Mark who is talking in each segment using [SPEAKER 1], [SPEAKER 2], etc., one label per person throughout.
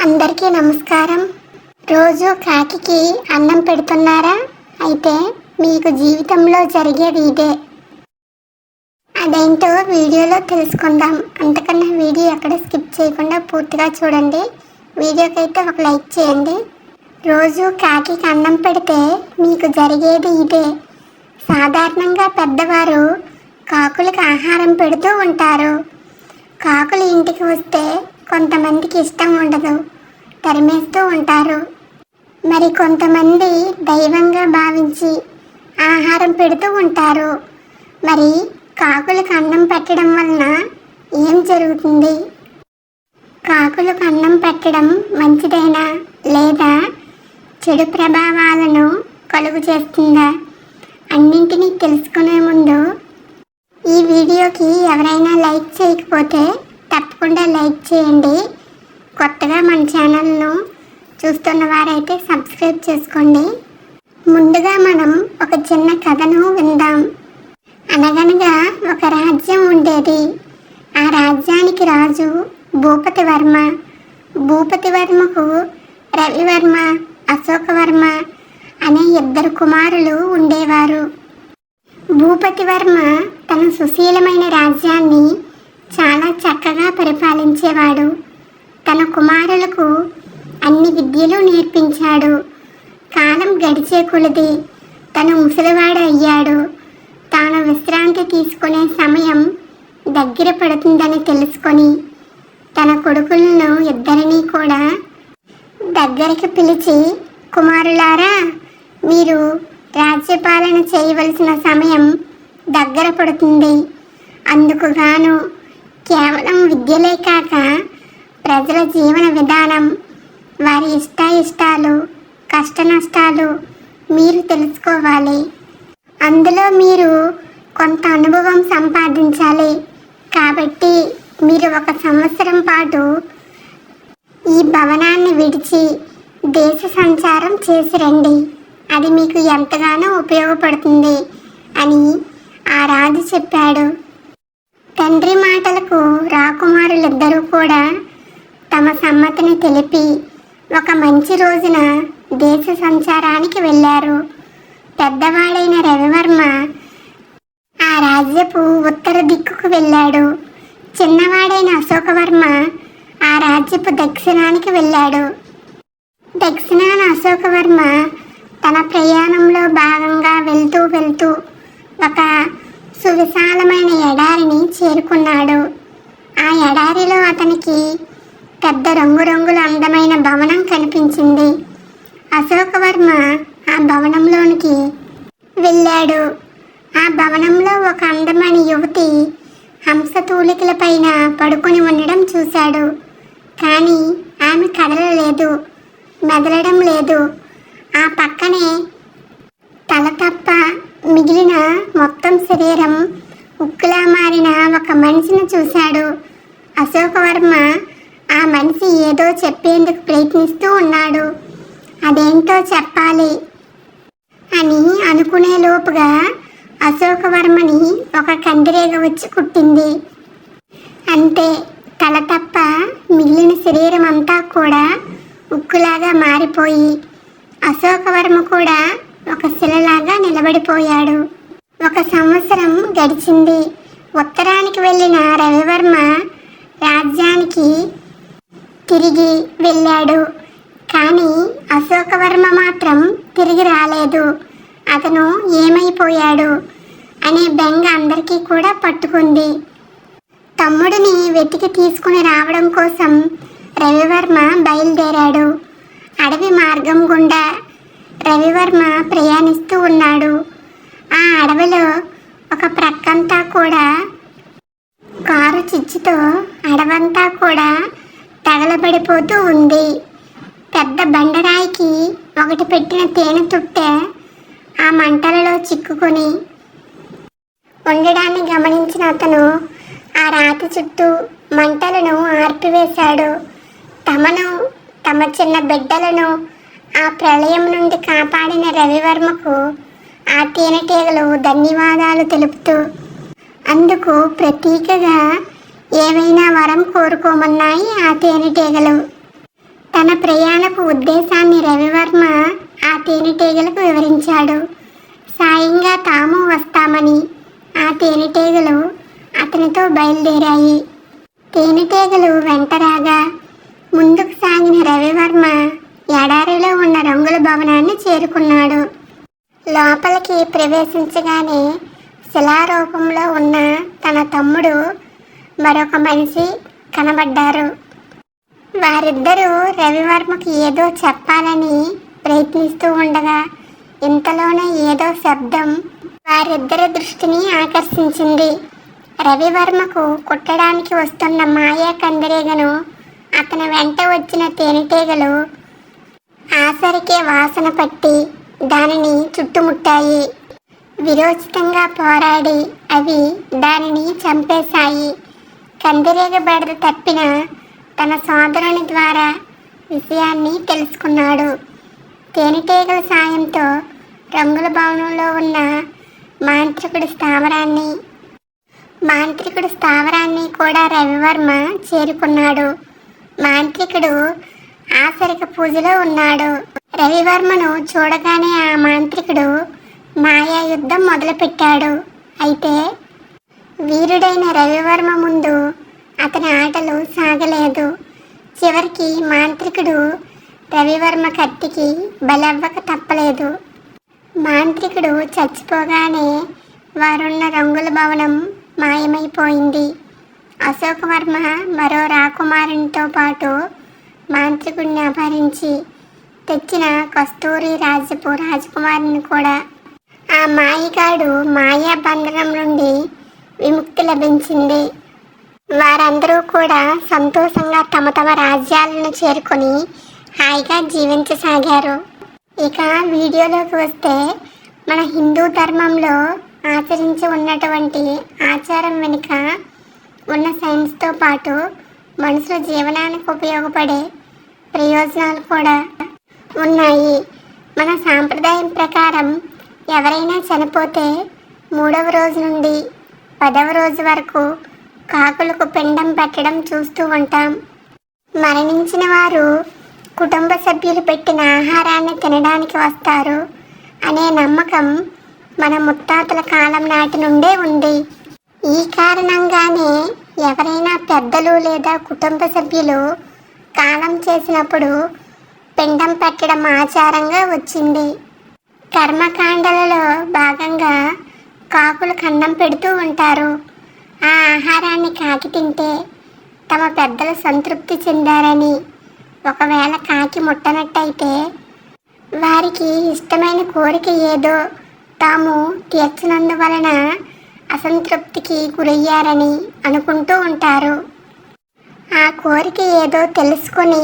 [SPEAKER 1] అందరికీ నమస్కారం. రోజు కాకికి అన్నం పెడుతున్నారా? అయితే మీకు జీవితంలో జరిగేది ఇదే. అదేంటో వీడియోలో తెలుసుకుందాం. అంతకన్నా వీడియో ఎక్కడ స్కిప్ చేయకుండా పూర్తిగా చూడండి. వీడియోకైతే ఒక లైక్ చేయండి. రోజు కాకికి అన్నం పెడితే మీకు జరిగేది ఇదే. సాధారణంగా పెద్దవారు కాకులకు ఆహారం పెడుతూ ఉంటారు. కాకులు ఇంటికి వస్తే కొంతమందికి ఇష్టం ఉండదు, తరిమేస్తూ ఉంటారు. మరి కొంతమంది దైవంగా భావించి ఆహారం పెడుతూ ఉంటారు. మరి కాకులకు అన్నం పెట్టడం వలన ఏం జరుగుతుంది? కాకులకు అన్నం పెట్టడం మంచిదేనా లేదా చెడు ప్రభావాలను కలుగు చేస్తుందా? అన్నింటినీ తెలుసుకునే ముందు ఈ వీడియోకి ఎవరైనా లైక్ చేయకపోతే తప్పకుండా లైక్ చేయండి. కొత్తగా మన ఛానల్ను చూస్తున్న వారైతే సబ్స్క్రైబ్ చేసుకోండి. ముందుగా మనం ఒక చిన్న కథను విందాం. అనగనగా ఒక రాజ్యం ఉండేది. ఆ రాజ్యానికి రాజు భూపతివర్మ. భూపతివర్మకు రవివర్మ, అశోకవర్మ అనే ఇద్దరు కుమారులు ఉండేవారు. భూపతివర్మ తన సుశీలమైన రాజ్యాన్ని చాలా చక్కగా పరిపాలించేవాడు. తన కుమారులకు అన్ని విద్యలు నేర్పించాడు. కాలం గడిచే కొలది తను ముసలివాడు అయ్యాడు. తాను విశ్రాంతి తీసుకునే సమయం దగ్గర పడుతుందని తెలుసుకొని తన కొడుకులను ఇద్దరినీ కూడా దగ్గరికి పిలిచి, కుమారులారా, మీరు రాజ్యపాలన చేయవలసిన సమయం దగ్గర పడుతుంది. అందుకు గాను కేవలం విద్యలే కాక ప్రజల జీవన విధానం, వారి ఇష్టాయిష్టాలు, కష్ట నష్టాలు మీరు తెలుసుకోవాలి. అందులో మీరు కొంత అనుభవం సంపాదించాలి. కాబట్టి మీరు 1 సంవత్సరం పాటు ఈ భవనాన్ని విడిచి దేశ సంచారం చేసి రండి. అది మీకు ఎంతగానో ఉపయోగపడుతుంది అని ఆ రాజు చెప్పాడు. తండ్రి మాటలకు రాకుమారులిద్దరూ కూడా తమ సమ్మతిని తెలిపి ఒక మంచి రోజున దేశ సంచారానికి వెళ్ళారు. పెద్దవాడైన రవివర్మ ఆ రాజ్యపు ఉత్తర దిక్కుకు వెళ్ళాడు. చిన్నవాడైన అశోకవర్మ ఆ రాజ్యపు దక్షిణానికి వెళ్ళాడు. దక్షిణాన అశోకవర్మ తన ప్రయాణంలో భాగంగా వెళ్తూ ఒక సువిశాలమైన ఎడారిని చేరుకున్నాడు. ఆ ఎడారిలో అతనికి పెద్ద రంగురంగుల అందమైన భవనం కనిపించింది. అశోకవర్మ ఆ భవనంలోనికి వెళ్ళాడు. ఆ భవనంలో ఒక అందమైన యువతి హంసతూలికల పైన పడుకొని ఉండడం చూశాడు. కానీ ఆమె కదలలేదు, మెదలడం లేదు. ఆ పక్కనే తల తప్ప మిగిలిన మొత్తం శరీరం ఉక్కులా మారిన ఒక మనిషిని చూశాడు. అశోకవర్మ ఆ మనిషి ఏదో చెప్పేందుకు ప్రయత్నిస్తూ ఉన్నాడు. అదేంటో చెప్పాలి అని అనుకునే లోపుగా అశోకవర్మని ఒక కందిరీగ వచ్చి కుట్టింది. అంతే, తల తప్ప మిగిలిన శరీరం అంతా కూడా ఉక్కులాగా మారిపోయి అశోకవర్మ కూడా ఒక శిలలాగా నిలబడిపోయాడు. 1 సంవత్సరం గడిచింది. ఉత్తరానికి వెళ్ళిన రవివర్మ రాజ్యానికి తిరిగి వెళ్ళాడు. కానీ అశోకవర్మ మాత్రం తిరిగి రాలేదు. అతను ఏమైపోయాడు అనే బెంగ అందరికీ కూడా పట్టుకుంది. తమ్ముడిని వెతికి తీసుకుని రావడం కోసం రవివర్మ బయలుదేరాడు. అడవి మార్గం గుండా రవివర్మ ప్రయాణిస్తూ ఉన్నాడు. ఆ అడవిలో ఒక ప్రక్కంతా కూడా కారు చిచ్చుతో అడవంతా కూడా తగలబడిపోతూ ఉంది. పెద్ద బండరాయికి ఒకటి పెట్టిన తేనె తుట్టె ఆ మంటలలో చిక్కుకొని ఉండడాన్ని గమనించిన అతను ఆ రాతి చుట్టూ మంటలను ఆర్పివేశాడు. తమ చిన్న బిడ్డలను ఆ ప్రళయం నుండి కాపాడిన రవివర్మకు ఆ తేనెటీగలు ధన్యవాదాలు తెలుపుతూ అందుకు ప్రతీకగా ఏవైనా వరం కోరుకోమన్నాయి ఆ తేనెటీగలు. తన ప్రయాణపు ఉద్దేశాన్ని రవివర్మ ఆ తేనెటీగలకు వివరించాడు. సాయంగా తాము వస్తామని ఆ తేనెటీగలు అతనితో బయలుదేరాయి. తేనెటీగలు వెంటరాగా ముందుకు సాగిన రవివర్మ ఎడారిలో ఉన్న రంగుల భవనాన్ని చేరుకున్నాడు. లోపలికి ప్రవేశించగానే శిలారూపంలో ఉన్న తన తమ్ముడు మరొక మనిషి కనబడ్డారు. వారిద్దరూ రవివర్మకు ఏదో చెప్పాలని ప్రయత్నిస్తూ ఉండగా ఇంతలోనే ఏదో శబ్దం వారిద్దరి దృష్టిని ఆకర్షించింది. రవివర్మకు కుట్టడానికి వస్తున్న మాయా కందిరీగను అతని వెంట వచ్చిన తేనెటీగలు ఆసరికే వాసన పట్టి దానిని చుట్టుముట్టాయి. విరోచితంగా పోరాడి అవి దానిని చంపేశాయి. కందిరీగ బెడద తప్పిన తన సోదరుని ద్వారా విషయాన్ని తెలుసుకున్నాడు. తేనెటీగల సాయంతో రంగుల భవనంలో ఉన్న మాంత్రికుడి స్థావరాన్ని కూడా రవివర్మ చేరుకున్నాడు. మాంత్రికుడు ఆసరిక పూజలో ఉన్నాడు. రవివర్మను చూడగానే ఆ మాంత్రికుడు మాయా యుద్ధం మొదలుపెట్టాడు. అయితే వీరుడైన రవివర్మ ముందు అతని ఆటలు సాగలేదు. చివరికి మాంత్రికుడు రవివర్మ కత్తికి బలవ్వక తప్పలేదు. మాంత్రికుడు చచ్చిపోగానే వారున్న రంగుల భవనం మాయమైపోయింది. అశోకవర్మ మరో రాకుమారునితో పాటు మాంత్రికుడిని అపహరించి తెచ్చిన కస్తూరి రాజకుమారుని కూడా. ఆ మాయగాడు మాయా బంధనం నుండి విముక్తి లభించింది. వారందరూ కూడా సంతోషంగా తమ తమ రాజ్యాలను చేరుకొని హాయిగా జీవించసాగారు. ఇక వీడియోలోకి వస్తే, మన హిందూ ధర్మంలో ఆచరించి ఉన్నటువంటి ఆచారం వెనుక ఉన్న సైన్స్తో పాటు మనుషుల జీవనానికి ఉపయోగపడే ప్రయోజనాలు కూడా ఉన్నాయి. మన సాంప్రదాయం ప్రకారం ఎవరైనా చనిపోతే 3వ రోజు నుండి 10వ రోజు వరకు కాకులకు పిండం పెట్టడం చూస్తూ ఉంటాం. మరణించిన వారు కుటుంబ సభ్యులు పెట్టిన ఆహారాన్ని తినడానికి వస్తారు అనే నమ్మకం మన ముత్తాతల కాలం నాటి నుండే ఉంది. ఈ కారణంగానే ఎవరైనా పెద్దలు లేదా కుటుంబ సభ్యులు కాలం చేసినప్పుడు పిండం పెట్టడం ఆచారంగా వచ్చింది. కర్మకాండలలో భాగంగా కాకులకు అన్నం పెడుతూ ఉంటారు. ఆ ఆహారాన్ని కాకి తింటే తమ పెద్దలు సంతృప్తి చెందారని, ఒకవేళ కాకి ముట్టనట్టయితే వారికి ఇష్టమైన కోరిక ఏదో తాము తీర్చినందువలన అసంతృప్తికి గురయ్యారని అనుకుంటూ ఉంటారు. ఆ కోరిక ఏదో తెలుసుకొని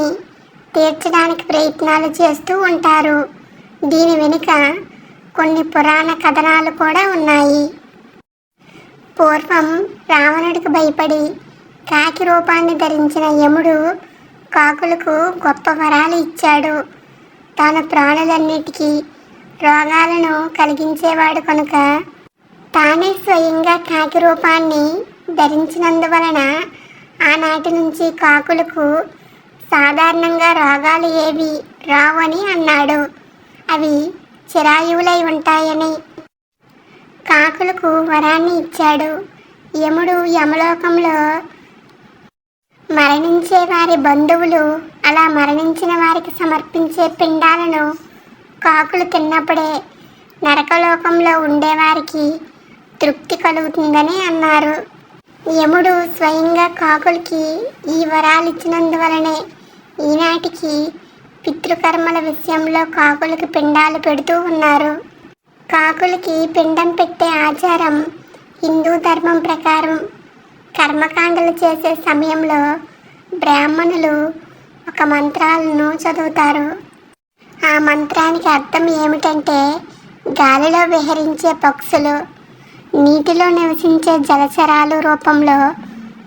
[SPEAKER 1] తీర్చడానికి ప్రయత్నాలు చేస్తూ ఉంటారు. దీని వెనుక కొన్ని పురాణ కథనాలు కూడా ఉన్నాయి. పూర్వం రావణుడికి భయపడి కాకి రూపాన్ని ధరించిన యముడు కాకులకు గొప్ప వరాలు ఇచ్చాడు. తాను ప్రాణులన్నిటికీ రోగాలను కలిగించేవాడు కనుక తానే స్వయంగా కాకి రూపాన్ని ధరించినందువలన ఆనాటి నుంచి కాకులకు సాధారణంగా రోగాలు ఏవి రావని అన్నాడు. అవి చిరాయువులై ఉంటాయని. కాకులకు వరాన్ని ఇచ్చాడు. యముడు యమలోకంలో మరణించే వారి బంధువులు అలా మరణించిన వారికి సమర్పించే పిండాలను కాకులు తిన్నప్పుడే నరకలోకంలో ఉండేవారికి తృప్తి కలుగుతుందని అన్నారు. యముడు స్వయంగా కాకులకి ఈ వరాలు ఇచ్చినందువలనే ఈనాటికి పితృకర్మల విషయంలో కాకులకి పిండాలు పెడుతూ ఉన్నారు. కాకులకి పిండం పెట్టే ఆచారం హిందూ ధర్మం ప్రకారం కర్మకాండలు చేసే సమయంలో బ్రాహ్మణులు ఒక మంత్రాలను చదువుతారు. ఆ మంత్రానికి అర్థం ఏమిటంటే, గాలిలో విహరించే పక్షులు, నీటిలో నివసించే జలచరాలు రూపంలో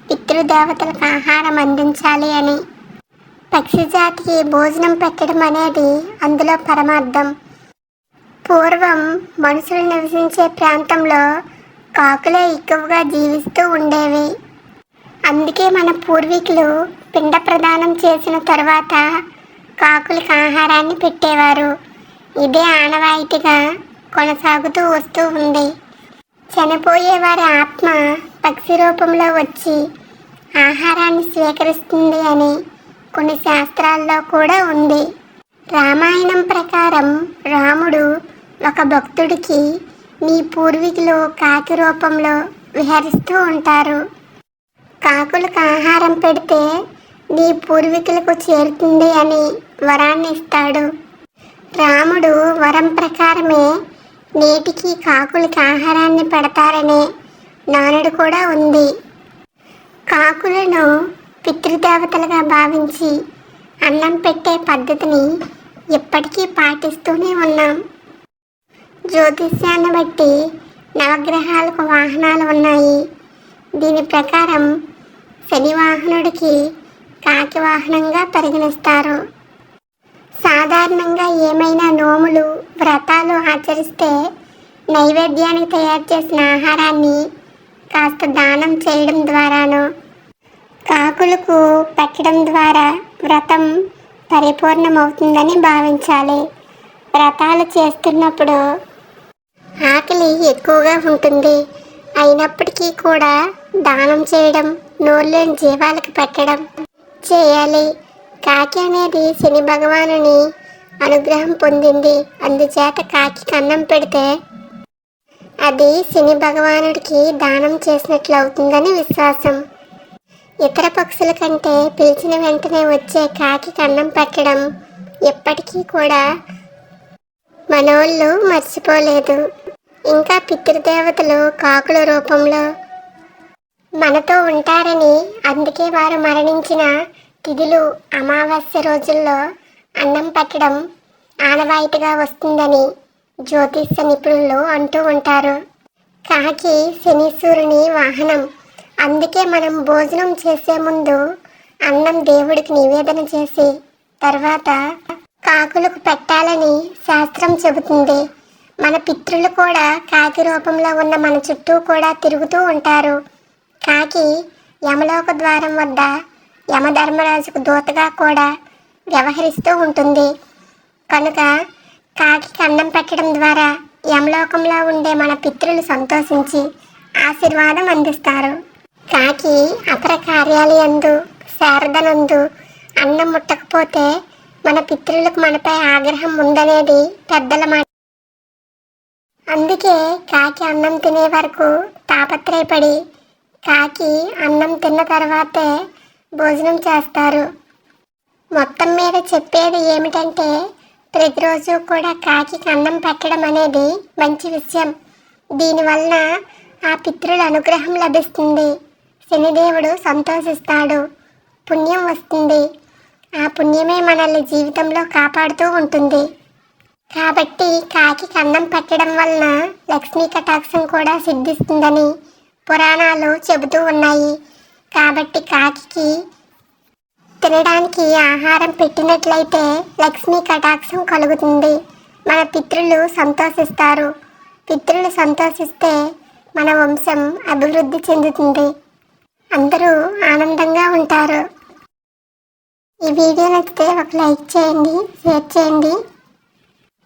[SPEAKER 1] పితృదేవతలకు ఆహారం అందించాలి అని. పక్షి జాతికి భోజనం పెట్టడం అనేది అందులో పరమార్థం. పూర్వం మనుషులు నివసించే ప్రాంతంలో కాకులే ఎక్కువగా జీవిస్తూ ఉండేవి. అందుకే మన పూర్వీకులు పిండ ప్రదానం చేసిన తర్వాత కాకులకు ఆహారాన్ని పెట్టేవారు. ఇదే ఆనవాయితీగా కొనసాగుతూ వస్తూ ఉంది. చనిపోయే వారి ఆత్మ పక్షి రూపంలో వచ్చి ఆహారాన్ని స్వీకరిస్తుంది అని కొన్ని శాస్త్రాల్లో కూడా ఉంది. రామాయణం ప్రకారం రాముడు ఒక భక్తుడికి మీ పూర్వీకులు కాకి రూపంలో విహరిస్తూ ఉంటారు. కాకులకు ఆహారం పెడితే నీ పూర్వీకులకు చేరుతుంది అని వరాన్ని ఇస్తాడు. రాముడు వరం ప్రకారమే నేటికి కాకులకి ఆహారాన్ని పెడతారనే నానుడు కూడా ఉంది. కాకులను పితృదేవతలుగా భావించి అన్నం పెట్టే పద్ధతిని ఇప్పటికీ పాటిస్తూనే ఉన్నాం. జ్యోతిష్యాన్ని బట్టి నవగ్రహాలకు వాహనాలు ఉన్నాయి. దీని ప్రకారం శని వాహనుడికి కాకి వాహనంగా పరిగణిస్తారు. సాధారణంగా ఏమైనా నోములు వ్రతాలు ఆచరిస్తే నైవేద్యానికి తయారు చేసిన ఆహారాన్ని కాస్త దానం చేయడం ద్వారానో కాకులకు పెట్టడం ద్వారా వ్రతం పరిపూర్ణమవుతుందని భావించాలి. వ్రతాలు చేస్తున్నప్పుడు ఆకలి ఎక్కువగా ఉంటుంది. అయినప్పటికీ కూడా దానం చేయడం, నోరులేని జీవాలకు పెట్టడం చేయాలి. కాకి అనేది శని భగవానుని అనుగ్రహం పొందింది. అందుచేత కాకి అన్నం పెడితే అది శని భగవానుడికి దానం చేసినట్లు అవుతుందని విశ్వాసం. ఇతర పక్షుల కంటే పిలిచిన వెంటనే వచ్చే కాకి అన్నం పెట్టడం ఎప్పటికీ కూడా మనోళ్ళు మర్చిపోలేదు. ఇంకా పితృదేవతలు కాకుల రూపంలో మనతో ఉంటారని, అందుకే వారు మరణించిన తిథులు అమావాస్య రోజుల్లో అన్నం పెట్టడం ఆనవాయితీగా వస్తుందని జ్యోతిష్య నిపుణులు అంటూ ఉంటారు. కాకి శనీశ్వరుని వాహనం. అందుకే మనం భోజనం చేసే ముందు అన్నం దేవుడికి నివేదన చేసి తర్వాత కాకులకు పెట్టాలని శాస్త్రం చెబుతుంది. మన పితృలు కూడా కాకి రూపంలో ఉన్న మన చుట్టూ కూడా తిరుగుతూ ఉంటారు. కాకి యమలోక ద్వారం వద్ద యమధర్మరాజుకు దూతగా కూడా వ్యవహరిస్తూ ఉంటుంది. కనుక కాకి అన్నం పెట్టడం ద్వారా యమలోకంలో ఉండే మన పితృలు సంతోషించి ఆశీర్వాదం అందిస్తారు. కాకి అపర కార్యాలయందు శారదనందు అన్నం ముట్టకపోతే మన పితృలకు మనపై ఆగ్రహం ఉందనేది పెద్దల మాట. అందుకే కాకి అన్నం తినే వరకు తాపత్రయపడి కాకి అన్నం తిన్న తర్వాతే భోజనం చేస్తారు. మొత్తం మీద చెప్పేది ఏమిటంటే ప్రతిరోజు కూడా కాకి అన్నం పెట్టడం అనేది మంచి విషయం. దీనివలన ఆ పితృల అనుగ్రహం లభిస్తుంది. శనిదేవుడు సంతోషిస్తాడు, పుణ్యం వస్తుంది. ఆ పుణ్యమే మనల్ని జీవితంలో కాపాడుతూ ఉంటుంది. కాబట్టి కాకి అన్నం పెట్టడం వలన లక్ష్మీ కటాక్షం కూడా సిద్ధిస్తుందని పురాణాలు చెబుతూ ఉన్నాయి. కాబట్టి కాకి తినడానికి ఆహారం పెట్టినట్లయితే లక్ష్మీ కటాక్షం కలుగుతుంది. మన పితృలు సంతోషిస్తారు. పితృలు సంతోషిస్తే మన వంశం అభివృద్ధి చెందుతుంది. అందరూ ఆనందంగా ఉంటారు. ఈ వీడియో నచ్చితే ఒక లైక్ చేయండి, షేర్ చేయండి.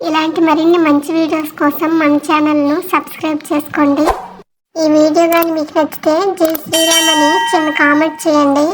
[SPEAKER 1] ఇలాంటి మరిన్ని మంచి వీడియోస్ కోసం మన ఛానల్ను సబ్స్క్రైబ్ చేసుకోండి. ఈ వీడియో కానీ మీకు నచ్చితే జై శ్రీరామ్ అని చిన్న కామెంట్ చేయండి.